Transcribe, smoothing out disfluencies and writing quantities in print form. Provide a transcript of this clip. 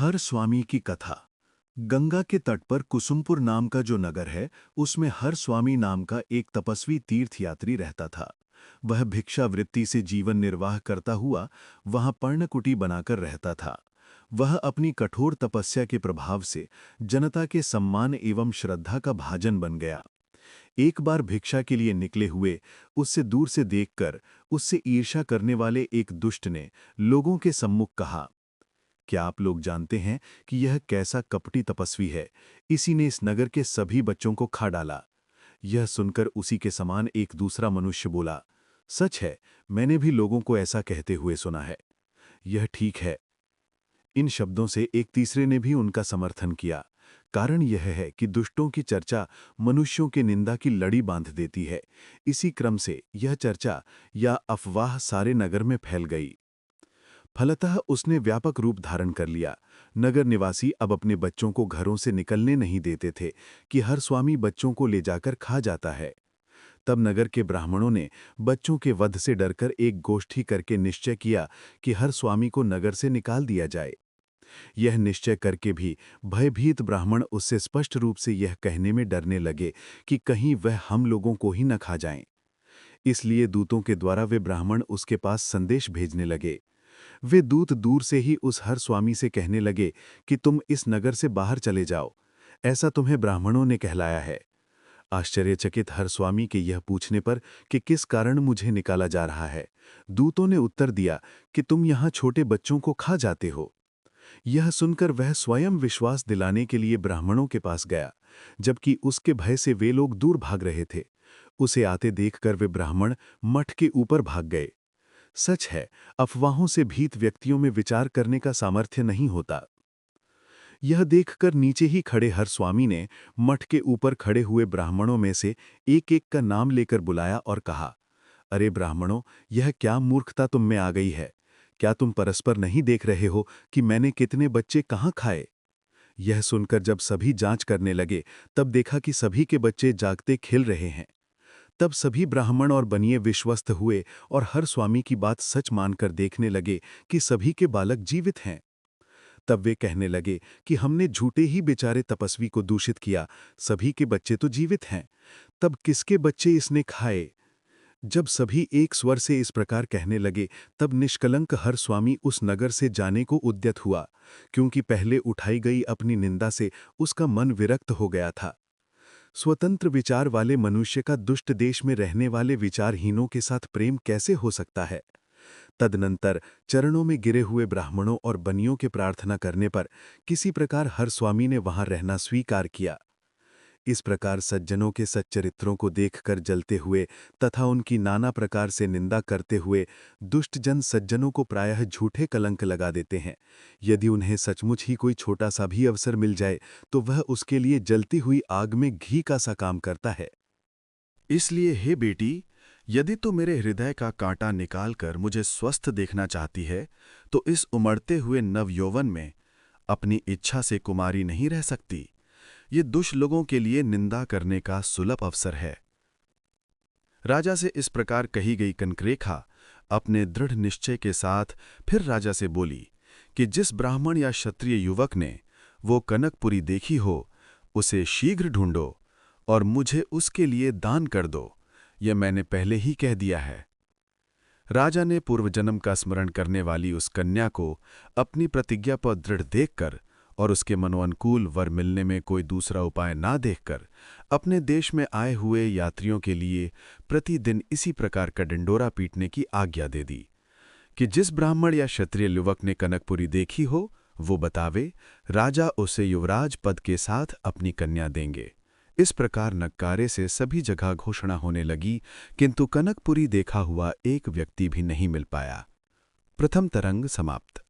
हर स्वामी की कथा। गंगा के तट पर कुसुमपुर नाम का जो नगर है, उसमें हर स्वामी नाम का एक तपस्वी तीर्थयात्री रहता था। वह भिक्षावृत्ति से जीवन निर्वाह करता हुआ वहां पर्णकुटी बनाकर रहता था। वह अपनी कठोर तपस्या के प्रभाव से जनता के सम्मान एवं श्रद्धा का भाजन बन गया। एक बार भिक्षा के लिए निकले हुए उससे दूर से देखकर उससे ईर्ष्या करने वाले एक दुष्ट ने लोगों के सम्मुख कहा, क्या आप लोग जानते हैं कि यह कैसा कपटी तपस्वी है? इसी ने इस नगर के सभी बच्चों को खा डाला। यह सुनकर उसी के समान एक दूसरा मनुष्य बोला, सच है, मैंने भी लोगों को ऐसा कहते हुए सुना है। यह ठीक है। इन शब्दों से एक तीसरे ने भी उनका समर्थन किया। कारण यह है कि दुष्टों की चर्चा मनुष्यों के निंदा की लड़ी बांध देती है। इसी क्रम से यह चर्चा या अफवाह सारे नगर में फैल गई। फलतः उसने व्यापक रूप धारण कर लिया। नगर निवासी अब अपने बच्चों को घरों से निकलने नहीं देते थे कि हर स्वामी बच्चों को ले जाकर खा जाता है। तब नगर के ब्राह्मणों ने बच्चों के वध से डरकर एक गोष्ठी करके निश्चय किया कि हर स्वामी को नगर से निकाल दिया जाए। यह निश्चय करके भी भयभीत ब्राह्मण उससे स्पष्ट रूप से यह कहने में डरने लगे कि कहीं वह हम लोगों को ही न खा जाएं। इसलिए दूतों के द्वारा वे ब्राह्मण उसके पास संदेश भेजने लगे। वे दूत दूर से ही उस हर स्वामी से कहने लगे कि तुम इस नगर से बाहर चले जाओ, ऐसा तुम्हें ब्राह्मणों ने कहलाया है। आश्चर्यचकित हर स्वामी के यह पूछने पर कि किस कारण मुझे निकाला जा रहा है, दूतों ने उत्तर दिया कि तुम यहाँ छोटे बच्चों को खा जाते हो। यह सुनकर वह स्वयं विश्वास दिलाने के लिए ब्राह्मणों के पास गया, जबकि उसके भय से वे लोग दूर भाग रहे थे। उसे आते देखकर वे ब्राह्मण मठ के ऊपर भाग गए। सच है, अफवाहों से भीत व्यक्तियों में विचार करने का सामर्थ्य नहीं होता। यह देखकर नीचे ही खड़े हर स्वामी ने मठ के ऊपर खड़े हुए ब्राह्मणों में से एक-एक का नाम लेकर बुलाया और कहा, अरे ब्राह्मणों, यह क्या मूर्खता तुम में आ गई है? क्या तुम परस्पर नहीं देख रहे हो कि मैंने कितने बच्चे कहाँ खाए? यह सुनकर जब सभी जांच करने लगे, तब देखा कि सभी के बच्चे जागते खिल रहे हैं। तब सभी ब्राह्मण और बनिए विश्वस्त हुए और हर स्वामी की बात सच मानकर देखने लगे कि सभी के बालक जीवित हैं। तब वे कहने लगे कि हमने झूठे ही बेचारे तपस्वी को दूषित किया, सभी के बच्चे तो जीवित हैं। तब किसके बच्चे इसने खाए? जब सभी एक स्वर से इस प्रकार कहने लगे, तब निष्कलंक हर स्वामी उस नगर से जाने को उद्यत हुआ, क्योंकि पहले उठाई गई अपनी निंदा से उसका मन विरक्त हो गया था। स्वतंत्र विचार वाले मनुष्य का दुष्ट देश में रहने वाले विचारहीनों के साथ प्रेम कैसे हो सकता है? तदनंतर चरणों में गिरे हुए ब्राह्मणों और बनियों के प्रार्थना करने पर किसी प्रकार हर स्वामी ने वहां रहना स्वीकार किया। इस प्रकार सज्जनों के सच्चरित्रों को देखकर जलते हुए तथा उनकी नाना प्रकार से निंदा करते हुए दुष्ट जन सज्जनों को प्रायः झूठे कलंक लगा देते हैं। यदि उन्हें सचमुच ही कोई छोटा सा भी अवसर मिल जाए तो वह उसके लिए जलती हुई आग में घी का सा काम करता है। इसलिए हे बेटी, यदि तू मेरे हृदय का कांटा निकालकर मुझे स्वस्थ देखना चाहती है, तो इस उमड़ते हुए नवयौवन में अपनी इच्छा से कुमारी नहीं रह सकती। ये दुष्ट लोगों के लिए निंदा करने का सुलभ अवसर है। राजा से इस प्रकार कही गई कनकरेखा अपने दृढ़ निश्चय के साथ फिर राजा से बोली कि जिस ब्राह्मण या क्षत्रिय युवक ने वो कनकपुरी देखी हो, उसे शीघ्र ढूंढो और मुझे उसके लिए दान कर दो। यह मैंने पहले ही कह दिया है। राजा ने पूर्वजन्म का स्मरण करने वाली उस कन्या को अपनी प्रतिज्ञा पर दृढ़ देखकर और उसके मनोअनुकूल वर मिलने में कोई दूसरा उपाय ना देखकर अपने देश में आए हुए यात्रियों के लिए प्रतिदिन इसी प्रकार का डिंडोरा पीटने की आज्ञा दे दी कि जिस ब्राह्मण या क्षत्रिय युवक ने कनकपुरी देखी हो, वो बतावे, राजा उसे युवराज पद के साथ अपनी कन्या देंगे। इस प्रकार नक्कारे से सभी जगह घोषणा होने लगी, किंतु कनकपुरी देखा हुआ एक व्यक्ति भी नहीं मिल पाया। प्रथम तरंग समाप्त।